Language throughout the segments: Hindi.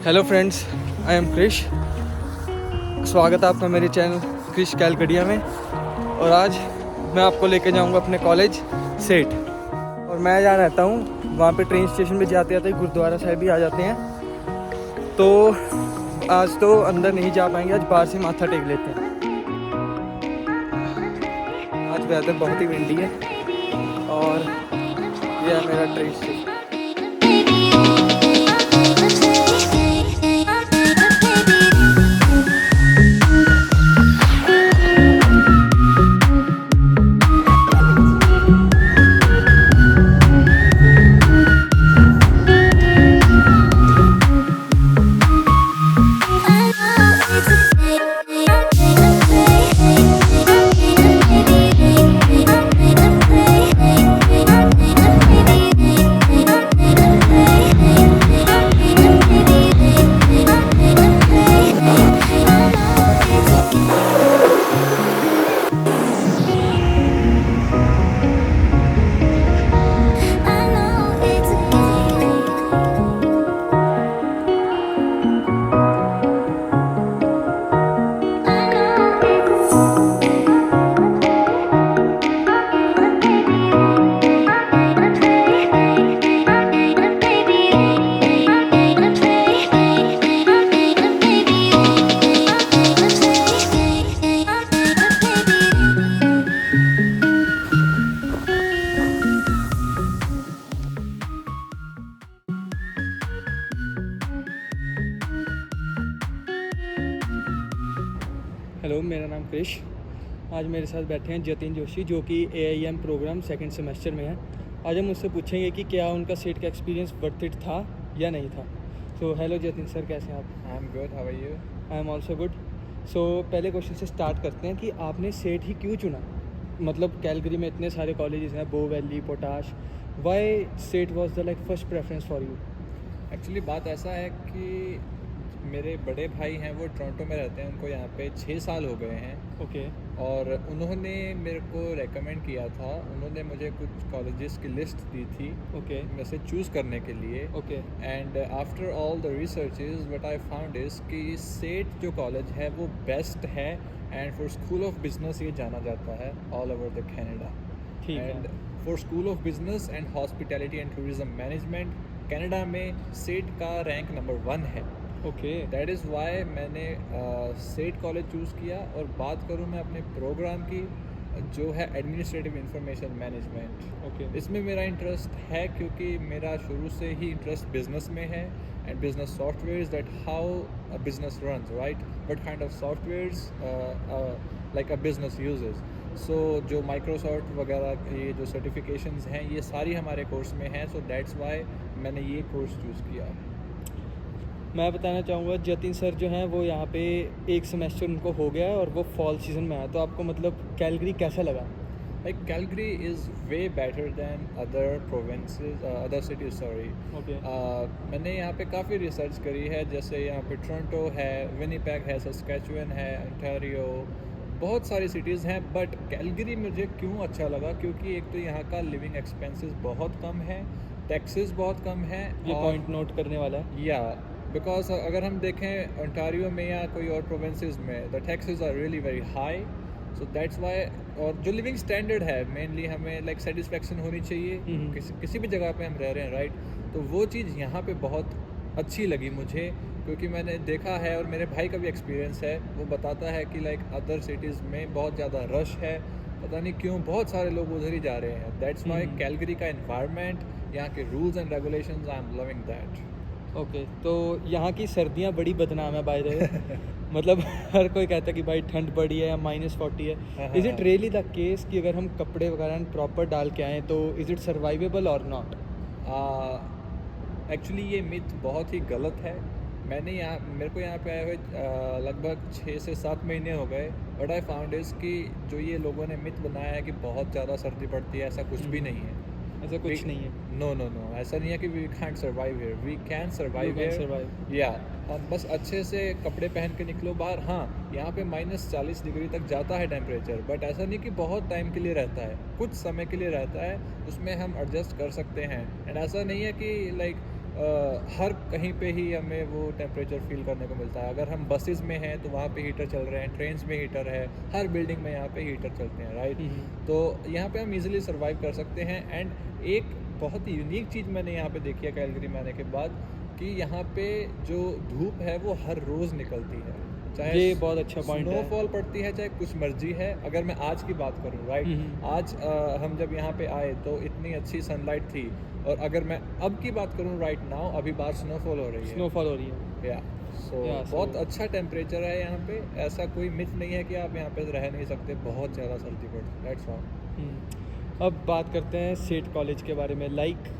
Hello friends, I am Krish. स्वागत है आपका मेरे चैनल क्रिश कैलकडिया में। और आज मैं आपको लेके जाऊंगा अपने कॉलेज सेठ। और मैं जहाँ रहता हूँ वहाँ पे ट्रेन स्टेशन पे जाते जाते गुरुद्वारा साहिब भी आ जाते हैं। तो आज तो अंदर नहीं जा पाएंगे, आज बाहर से माथा टेक लेते हैं। आज वेदर बहुत ही विंडी है और यह है मेरा ट्रेन स्टेशन। हेलो, मेरा नाम क्रिश। आज मेरे साथ बैठे हैं जतिन जोशी, जो कि AIM प्रोग्राम सेकंड सेमेस्टर में है। आज हम उससे पूछेंगे कि क्या उनका सेट का एक्सपीरियंस वर्थ इट था या नहीं था। सो हेलो जतिन सर, कैसे हैं आप? I am good, how are you? I am also good. So पहले क्वेश्चन से स्टार्ट करते हैं कि आपने सेट ही क्यों चुना। मतलब कैलगरी में इतने सारे कॉलेजेस हैं, बो वैली, पोटाश। Why SAIT was the like first preference for you? Actually बात ऐसा है कि मेरे बड़े भाई हैं, वो टोरंटो में रहते हैं, उनको यहाँ पे 6 साल हो गए हैं। ओके। और उन्होंने मेरे को रेकमेंड किया था, उन्होंने मुझे कुछ कॉलेजेस की लिस्ट दी थी ओके। में से चूज़ करने के लिए। Okay. And after all the researches what I found is कि सेट जो कॉलेज है वो बेस्ट है, and for school of business ये जाना जाता है ऑल ओवर द कैनेडा। ठीक एंड है। For school of business and hospitality and tourism management Canada में सेट का रैंक नंबर 1 है। ओके। दैट इज़ वाई मैंने सेट कॉलेज चूज़ किया। और बात करूँ मैं अपने प्रोग्राम की, जो है एडमिनिस्ट्रेटिव इंफॉर्मेशन मैनेजमेंट, ओके। इसमें मेरा इंटरेस्ट है क्योंकि मेरा शुरू से ही इंटरेस्ट बिजनेस में है and business softwares, that how a business runs, right, what kind of softwares like a business uses. So जो माइक्रोसॉफ्ट वगैरह की जो सर्टिफिकेशंस हैं ये सारी हमारे कोर्स में हैं। सो दैट्स वाई मैंने ये कोर्स चूज़ किया। मैं बताना चाहूँगा, जतिन सर जो हैं वो यहाँ पे एक सेमेस्टर उनको हो गया है और वो फॉल सीज़न में आया। तो आपको मतलब कैलगरी कैसा लगा? Like Calgary is way better than other provinces, other cities, sorry. Okay. मैंने यहाँ पे काफ़ी रिसर्च करी है, जैसे यहाँ पे टोरंटो है, विनीपेग है, सस्कैचुअन है, ओंटारियो, बहुत सारी सिटीज़ हैं। बट कैलगरी मुझे क्यों अच्छा लगा, क्योंकि एक तो यहाँ का लिविंग एक्सपेंसेस बहुत कम है, टैक्सेस बहुत कम है। ये पॉइंट नोट करने वाला है। या बिकॉज अगर हम देखें ओंटारियो में या कोई और प्रोविंसेस में, the taxes are really very high. So that's why. और जो लिविंग स्टैंडर्ड है, मेनली हमें लाइक सेटिस्फेक्शन होनी चाहिए किसी भी जगह पे हम रह रहे हैं, राइट। तो वो चीज़ यहाँ पे बहुत अच्छी लगी मुझे, क्योंकि मैंने देखा है और मेरे भाई का भी एक्सपीरियंस है, वो बताता है कि लाइक अदर सिटीज़ में बहुत ज़्यादा रश है, पता नहीं क्यों बहुत सारे लोग उधर ही जा रहे हैं। दैट्स वाई कैलगरी का एनवायरनमेंट, यहाँ के rules and regulations, I am loving that. Okay. तो यहाँ की सर्दियाँ बड़ी बदनाम है बाय द वे। मतलब हर कोई कहता है कि भाई ठंड पड़ी है या -40 है। Is it really the case कि अगर हम कपड़े वगैरह प्रॉपर डाल के आएँ तो इज़ इट सर्वाइवेबल और नॉट? एक्चुअली ये मिथ बहुत ही गलत है। मेरे को यहाँ पे आए हुए लगभग 6 से 7 महीने हो गए। बट आई फाउंड इज़ कि जो ये लोगों ने मिथ बनाया है कि बहुत ज़्यादा सर्दी पड़ती है, ऐसा कुछ भी नहीं है। ऐसा कुछ नहीं है। नो नो नो, ऐसा नहीं है कि we can't survive here, we can survive here. या हम बस अच्छे से कपड़े पहन के निकलो बाहर। हाँ, यहाँ पे -40 डिग्री तक जाता है टेम्परेचर, बट ऐसा नहीं कि बहुत टाइम के लिए रहता है, कुछ समय के लिए रहता है, उसमें हम एडजस्ट कर सकते हैं। एंड ऐसा नहीं है कि लाइक हर कहीं पे ही हमें वो टेम्परेचर फील करने को मिलता है। अगर हम बसेस में हैं तो वहाँ पे हीटर चल रहे हैं, ट्रेन्स में हीटर है, हर बिल्डिंग में यहाँ पे हीटर चलते हैं, राइट। तो यहाँ पे हम इजीली सर्वाइव कर सकते हैं। एंड एक बहुत ही यूनिक चीज़ मैंने यहाँ पे देखी है कैलगरी में आने के बाद, कि यहाँ पे जो धूप है वो हर रोज़ निकलती है, चाहे ये बहुत अच्छा पॉइंट है। स्नोफॉल पड़ती है, चाहे कुछ मर्जी है। अगर मैं आज की बात करूँ, राइट, आज हम जब यहाँ पे आए तो इतनी अच्छी सनलाइट थी, और अगर मैं अब की बात करूँ राइट नाउ, अभी बाहर स्नोफॉल हो रही है। स्नोफॉल हो रही है। या सो बहुत अच्छा टेम्परेचर है यहाँ पे। ऐसा कोई मिथ नहीं है कि आप यहाँ पे रह नहीं सकते, बहुत ज़्यादा सर्दी पड़ती है, दैट्स ऑल। अब बात करते हैं सेठ कॉलेज के बारे में। लाइक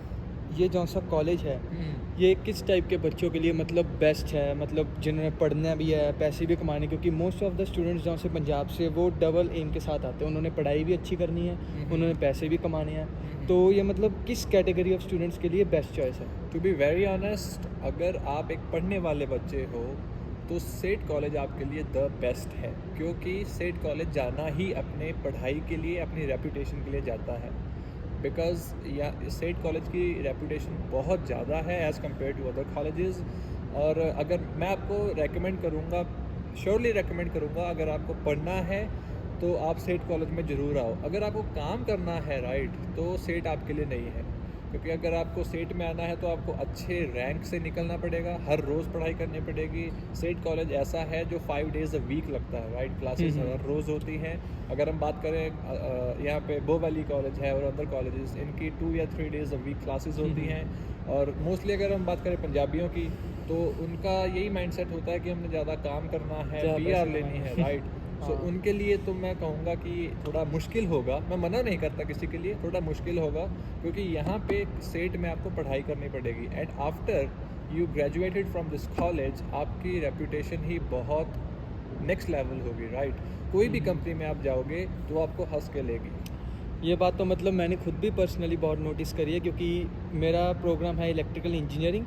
ये जो सा कॉलेज है ये किस टाइप के बच्चों के लिए मतलब बेस्ट है, मतलब जिन्होंने पढ़ना भी है, पैसे भी कमाने, क्योंकि मोस्ट ऑफ द स्टूडेंट्स जो से पंजाब से वो डबल एम के साथ आते हैं, उन्होंने पढ़ाई भी अच्छी करनी है, उन्होंने पैसे भी कमाने हैं, तो ये मतलब किस कैटेगरी ऑफ स्टूडेंट्स के लिए बेस्ट चॉइस है? टू बी वेरी ऑनेस्ट, अगर आप एक पढ़ने वाले बच्चे हो तो सेठ कॉलेज आपके लिए द बेस्ट है, क्योंकि सेठ कॉलेज जाना ही अपने पढ़ाई के लिए, अपनी रेपुटेशन के लिए जाता है। बिकॉज या सेठ कॉलेज की रेपुटेशन बहुत ज़्यादा है as compare to other colleges. और अगर मैं आपको रेकमेंड करूँगा, श्योरली रेकमेंड करूँगा, अगर आपको पढ़ना है तो आप सेठ कॉलेज में ज़रूर आओ। अगर आपको काम करना है, राइट, तो सेठ आपके लिए नहीं है, क्योंकि अगर आपको सेठ में आना है तो आपको अच्छे रैंक से निकलना पड़ेगा, हर रोज़ पढ़ाई करनी पड़ेगी। सेठ कॉलेज ऐसा है जो 5 days अ वीक लगता है, राइट, क्लासेस हर रोज़ होती हैं। अगर हम बात करें यहाँ पे बो वैली कॉलेज है और अदर कॉलेजेस, इनकी 2 या 3 days अ वीक क्लासेस होती हैं। और मोस्टली अगर हम बात करें पंजाबियों की, तो उनका यही माइंडसेट होता है कि हमने ज़्यादा काम करना है, PR लेनी है, राइट। सो उनके लिए तो मैं कहूँगा कि थोड़ा मुश्किल होगा, मैं मना नहीं करता किसी के लिए, थोड़ा मुश्किल होगा, क्योंकि यहाँ पे सेट में आपको पढ़ाई करनी पड़ेगी। And after you graduated from this college, आपकी रेपुटेशन ही बहुत नेक्स्ट लेवल होगी, राइट। कोई भी कंपनी में आप जाओगे तो आपको हंस के लेगी। ये बात तो मतलब मैंने खुद भी पर्सनली बहुत नोटिस करी है, क्योंकि मेरा प्रोग्राम है इलेक्ट्रिकल इंजीनियरिंग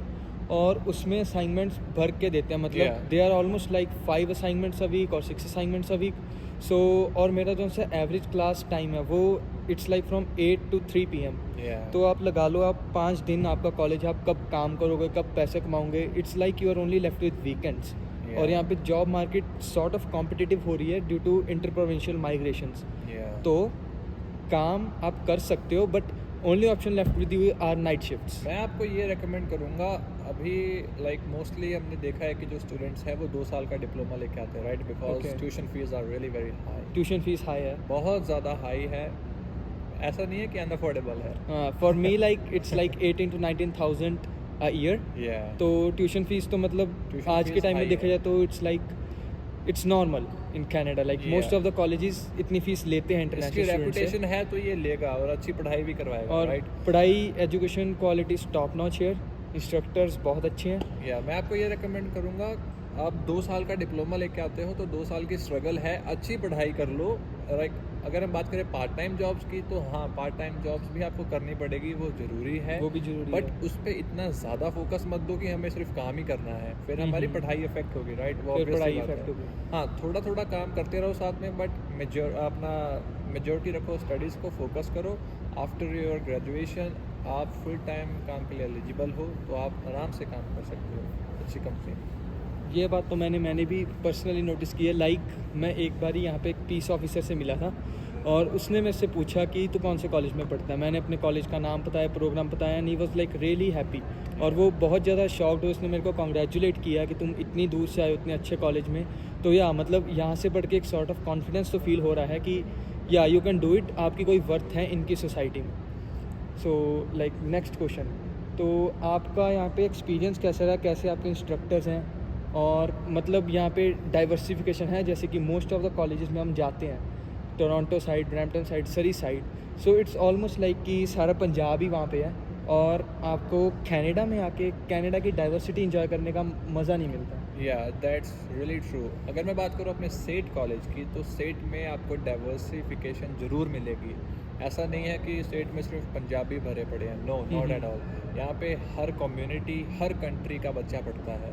और उसमें असाइनमेंट्स भर के देते हैं, मतलब they are almost like 5 assignments a week और 6 असाइनमेंट्स अ वीक। सो और मेरा जो सा एवरेज क्लास टाइम है वो it's like from 8 to 3 PM। तो आप लगा लो, आप 5 दिन आपका कॉलेज, आप कब काम करोगे, कब पैसे कमाओगे, it's like you are only left with weekends. और यहाँ पे job market sort of competitive हो रही है due to inter provincial migrations. तो काम आप कर सकते हो, but only option left with you are night shifts. मैं आपको ये रेकमेंड करूँगा, अभी लाइक मोस्टली हमने देखा है कि जो स्टूडेंट्स हैं वो 2 साल का डिप्लोमा लेके आते हैं, right, because tuition fees are really very high. Tuition fees high है, बहुत ज़्यादा हाई है, ऐसा नहीं है कि अनअफोर्डेबल है। For me like it's like 18 to 19,000 a year. तो ट्यूशन फीस तो मतलब आज के टाइम में देखा जाए तो it's like it's normal in Canada, like most of the colleges इतनी फीस लेते हैं इंटरनेशनल स्टूडेंट्स से। रेपुटेशन है तो ये लेगा और अच्छी पढ़ाई भी करवाएगा, और राइट। पढ़ाई एजुकेशन क्वालिटी टॉप नॉच है, इंस्ट्रक्टर्स बहुत अच्छे हैं। या मैं आपको ये रेकमेंड करूँगा, आप 2 साल का डिप्लोमा लेके आते हो तो 2 साल की स्ट्रगल है, अच्छी पढ़ाई कर लो, राइट। अगर हम बात करें पार्ट टाइम जॉब्स की, तो हाँ, पार्ट टाइम जॉब्स भी आपको करनी पड़ेगी, वो ज़रूरी है, वो भी जरूरी है, बट उस पर इतना ज़्यादा फोकस मत दो कि हमें सिर्फ काम ही करना है, फिर हमारी पढ़ाई इफेक्ट होगी, राइट। वो फिर पढ़ाई obvious सी इफेक्ट बात है। होगी। हाँ, थोड़ा थोड़ा काम करते रहो साथ में, बट अपना मेजोरिटी रखो, स्टडीज़ को फोकस करो। आफ्टर योर ग्रेजुएशन आप फुल टाइम काम के लिए एलिजिबल हो तो आप आराम से काम कर सकते हो अच्छी कंपनी में। ये बात तो मैंने भी पर्सनली नोटिस की है। लाइक मैं एक बार यहाँ पे एक पीस ऑफिसर से मिला था और उसने मेरे से पूछा कि तू कौन से कॉलेज में पढ़ता है। मैंने अपने कॉलेज का नाम बताया, प्रोग्राम बताया, and he was like really happy, और वो बहुत ज़्यादा शॉक्ड हो। उसने मेरे को कॉन्ग्रेचुलेट किया कि तुम इतनी दूर से आए हो इतने अच्छे कॉलेज में। तो या मतलब यहाँ से पढ़ के एक सॉर्ट ऑफ कॉन्फिडेंस तो फील हो रहा है कि या यू कैन डू इट, आपकी कोई वर्थ है इनकी सोसाइटी में। सो लाइक नेक्स्ट क्वेश्चन, तो आपका यहाँ पे एक्सपीरियंस कैसा रहा, कैसे आपके इंस्ट्रक्टर्स हैं, और मतलब यहाँ पे डाइवर्सिफिकेशन है, जैसे कि मोस्ट ऑफ द कॉलेजेस में हम जाते हैं, टोरंटो साइड, ब्रैम्पटन साइड, सरी side, so it's almost like कि सारा पंजाब ही वहाँ पे है, और आपको कनाडा में आके कनाडा की डाइवर्सिटी इंजॉय करने का मज़ा नहीं मिलता। या दैट्स रियली ट्रू। अगर मैं बात करूँ अपने सेट कॉलेज की, तो सेट में आपको डाइवर्सिफिकेशन ज़रूर मिलेगी। ऐसा नहीं है कि स्टेट में सिर्फ पंजाबी भरे पड़े हैं, नो, नॉट एट ऑल। यहाँ पे हर कम्युनिटी, हर कंट्री का बच्चा पढ़ता है,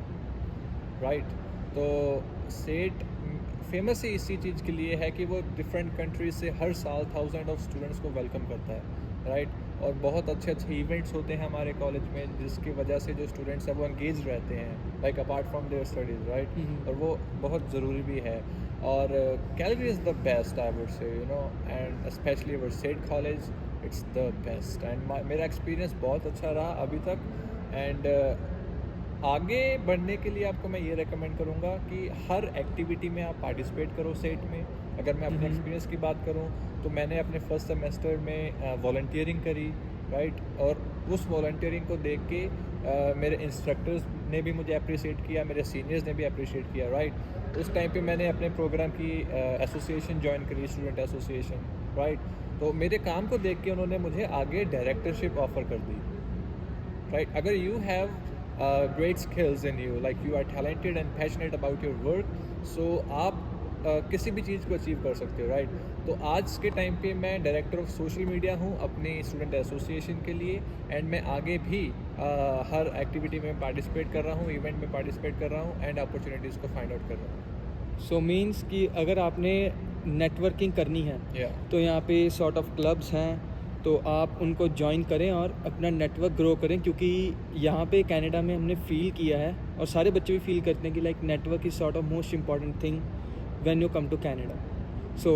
राइट। तो सेट फेमस ही इसी चीज़ के लिए है कि वो डिफरेंट कंट्रीज से हर साल 1000 ऑफ स्टूडेंट्स को वेलकम करता है, राइट। और बहुत अच्छे अच्छे इवेंट्स होते हैं हमारे कॉलेज में, जिसकी वजह से जो स्टूडेंट्स हैं वो एंगेज रहते हैं, like apart from their studies, right. और वो बहुत ज़रूरी भी है। और Calgary is the best, I would say, you know, and specially our state college, it's the best. And मेरा एक्सपीरियंस बहुत अच्छा रहा अभी तक। एंड आगे बढ़ने के लिए आपको मैं ये रेकमेंड करूँगा कि हर एक्टिविटी में आप पार्टिसिपेट करो सेट में। अगर मैं अपने एक्सपीरियंस की बात करूँ तो मैंने अपने फर्स्ट सेमेस्टर में वॉलंटियरिंग करी, राइट। और उस वॉलंटियरिंग को देख के मेरे इंस्ट्रक्टर्स ने भी मुझे अप्रिशिएट किया, मेरे सीनियर्स ने भी अप्रिशिएट किया, राइट। उस टाइम पे मैंने अपने प्रोग्राम की एसोसिएशन ज्वाइन करी, स्टूडेंट एसोसिएशन, राइट। तो मेरे काम को देख के उन्होंने मुझे आगे डायरेक्टरशिप ऑफर कर दी, राइट। अगर you have great skills in you, like you are talented and passionate about your work, so आप किसी भी चीज़ को अचीव कर सकते हो, राइट। तो आज के टाइम पे मैं डायरेक्टर ऑफ सोशल मीडिया हूँ अपनी स्टूडेंट एसोसिएशन के लिए। एंड मैं आगे भी हर एक्टिविटी में पार्टिसिपेट कर रहा हूँ, इवेंट में पार्टिसिपेट कर रहा हूँ एंड अपॉर्चुनिटीज़ को फाइंड आउट कर रहा हूँ। सो मीन्स कि अगर आपने नेटवर्किंग करनी है तो यहाँ पे सॉर्ट ऑफ क्लब्स हैं, तो आप उनको ज्वाइन करें और अपना नेटवर्क ग्रो करें। क्योंकि यहाँ पे कनाडा में हमने फ़ील किया है और सारे बच्चे भी फील करते हैं कि like network is sort of most important thing when you come to Canada. So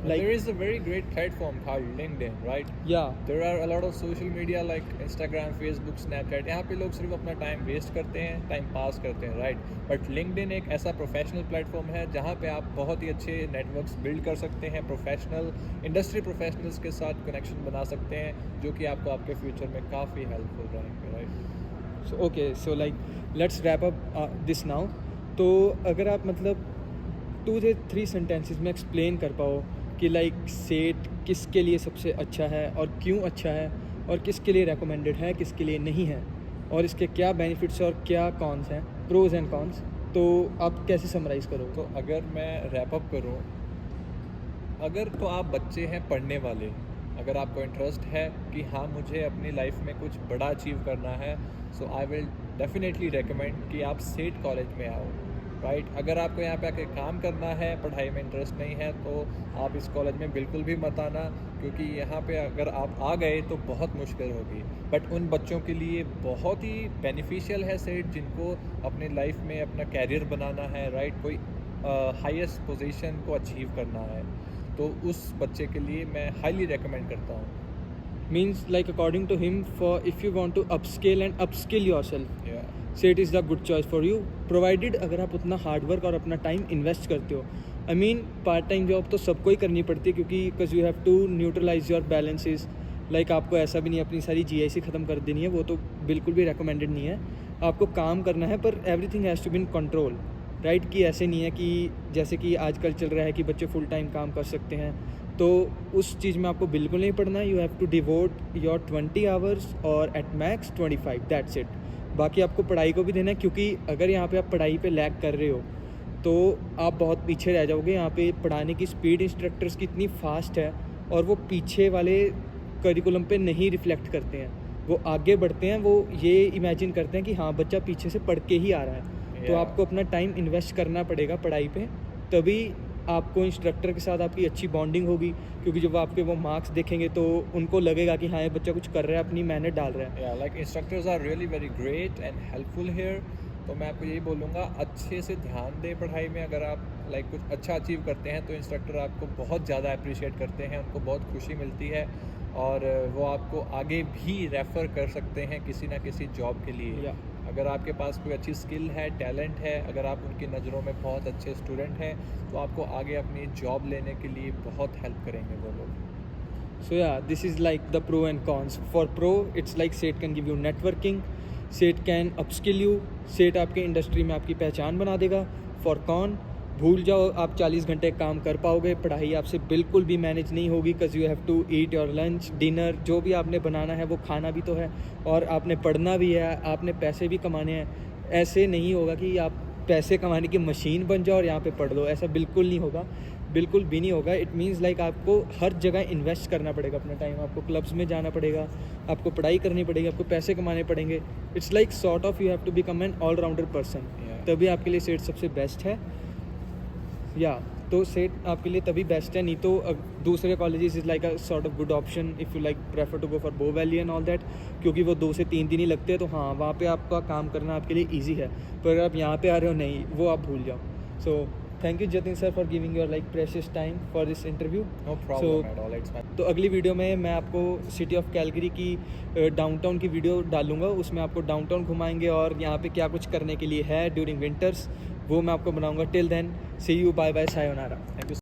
like there is a very great platform called LinkedIn, right? Yeah, there are a lot of social media like Instagram, Facebook, Snapchat. यहाँ पे लोग सिर्फ अपना टाइम वेस्ट करते हैं, टाइम पास करते हैं, राइट। बट LinkedIn एक ऐसा प्रोफेशनल प्लेटफॉर्म है जहाँ पे आप बहुत ही अच्छे नेटवर्क्स बिल्ड कर सकते हैं, प्रोफेशनल इंडस्ट्री प्रोफेशनल्स के साथ कनेक्शन बना सकते हैं, जो कि आपको आपके फ्यूचर में काफ़ी हेल्पफुल रहेंगे, right. So okay, so like let's wrap up this now. तो अगर आप मतलब 2 से 3 सेंटेंसेस में एक्सप्लेन कर पाओ कि लाइक सेट किसके लिए सबसे अच्छा है और क्यों अच्छा है, और किसके लिए रेकमेंडेड है, किसके लिए नहीं है, और इसके क्या बेनिफिट्स और क्या कॉन्स हैं, प्रोज एंड कॉन्स, तो आप कैसे समराइज़ करोगे? तो अगर मैं रैप अप करूँ, अगर तो आप बच्चे हैं पढ़ने वाले, अगर आपको इंटरेस्ट है कि हाँ मुझे अपनी लाइफ में कुछ बड़ा अचीव करना है, सो आई विल डेफिनेटली रेकमेंड कि आप सेट कॉलेज में आओ, राइट। अगर आपको यहाँ पे आके काम करना है, पढ़ाई में इंटरेस्ट नहीं है, तो आप इस कॉलेज में बिल्कुल भी मत आना, क्योंकि यहाँ पे अगर आप आ गए तो बहुत मुश्किल होगी। बट उन बच्चों के लिए बहुत ही बेनिफिशियल है सेट, जिनको अपनी लाइफ में अपना कैरियर बनाना है, राइट, कोई हाईएस्ट पोजीशन को अचीव करना है, तो उस बच्चे के लिए मैं हाईली रेकमेंड करता हूँ। Means like according to him, for if you want to upscale and upskill yourself, SAIT is the good choice for you, provided अगर आप उतना हार्डवर्क और अपना टाइम इन्वेस्ट करते हो। I mean part time job तो सबको ही करनी पड़ती है, क्योंकि because you have to neutralize your balances. Like आपको ऐसा भी नहीं अपनी सारी GIC ख़त्म कर देनी है, वो तो बिल्कुल भी रिकमेंडेड नहीं है। आपको काम करना है, पर everything has to be in control, right. कि ऐसे नहीं है कि जैसे कि आजकल चल रहा है कि बच्चे फुल टाइम काम कर सकते हैं, तो उस चीज़ में आपको बिल्कुल नहीं पढ़ना है। You have to devote your 20 hours और एट मैक्स 25, दैट्स इट। बाकी आपको पढ़ाई को भी देना है, क्योंकि अगर यहाँ पे आप पढ़ाई पे लैग कर रहे हो तो आप बहुत पीछे रह जाओगे। यहाँ पे पढ़ाने की स्पीड इंस्ट्रक्टर्स की इतनी फास्ट है, और वो पीछे वाले करिकुलम पे नहीं रिफ्लेक्ट करते हैं, वो आगे बढ़ते हैं, वो ये इमेजिन करते हैं कि हाँ बच्चा पीछे से पढ़ के ही आ रहा है। तो आपको अपना टाइम इन्वेस्ट करना पड़ेगा पढ़ाई पे, तभी आपको इंस्ट्रक्टर के साथ आपकी अच्छी बॉन्डिंग होगी, क्योंकि जब आपके वो मार्क्स देखेंगे तो उनको लगेगा कि हाँ ये बच्चा कुछ कर रहा है, अपनी मेहनत डाल रहा है। Like instructors are really very great and helpful here. तो मैं आपको यही बोलूँगा, अच्छे से ध्यान दें पढ़ाई में। अगर आप लाइक कुछ अच्छा अचीव करते हैं तो इंस्ट्रक्टर आपको बहुत ज़्यादा अप्रिशिएट करते हैं, उनको बहुत खुशी मिलती है, और वो आपको आगे भी रेफ़र कर सकते हैं किसी ना किसी जॉब के लिए। अगर आपके पास कोई अच्छी स्किल है, टैलेंट है, अगर आप उनकी नज़रों में बहुत अच्छे स्टूडेंट हैं, तो आपको आगे अपनी जॉब लेने के लिए बहुत हेल्प करेंगे वो लोग। सो या this is like the pro and cons. For pro it's like set can give you networking, set can upskill you, set आपके इंडस्ट्री में आपकी पहचान बना देगा। फॉर कॉन, भूल जाओ आप 40 घंटे काम कर पाओगे, पढ़ाई आपसे बिल्कुल भी मैनेज नहीं होगी, because you have to eat your lunch, dinner, जो भी आपने बनाना है वो खाना भी तो है, और आपने पढ़ना भी है, आपने पैसे भी कमाने हैं। ऐसे नहीं होगा कि आप पैसे कमाने की मशीन बन जाओ और यहाँ पे पढ़ लो, ऐसा बिल्कुल नहीं होगा, बिल्कुल भी नहीं होगा। इट मीन्स लाइक आपको हर जगह इन्वेस्ट करना पड़ेगा अपना टाइम, आपको क्लब्स में जाना पड़ेगा, आपको पढ़ाई करनी पड़ेगी, आपको पैसे कमाने पड़ेंगे। It's like sort of you have to become an allrounder person, तभी आपके लिए सेट सबसे बेस्ट है। या तो सेट आपके लिए तभी बेस्ट है, नहीं तो दूसरे colleges is like a sort of good option if you like prefer to go for Bow Valley and all that, क्योंकि वो 2 से 3 दिन ही लगते हैं, तो हाँ वहाँ पे आपका काम करना आपके लिए ईजी है। पर अगर आप यहाँ पे आ रहे हो नहीं, वो आप भूल जाओ। So thank you Jatin sir for giving your like precious time for this interview. No problem at all. It's my तो अगली वीडियो में मैं आपको सिटी ऑफ कैलगरी की डाउनटाउन की वीडियो डालूंगा, उसमें आपको डाउनटाउन घुमाएंगे और यहाँ पे क्या कुछ करने के लिए है ड्यूरिंग विंटर्स, वो मैं आपको बनाऊंगा। Till then see you, bye bye, sayonara. thank you.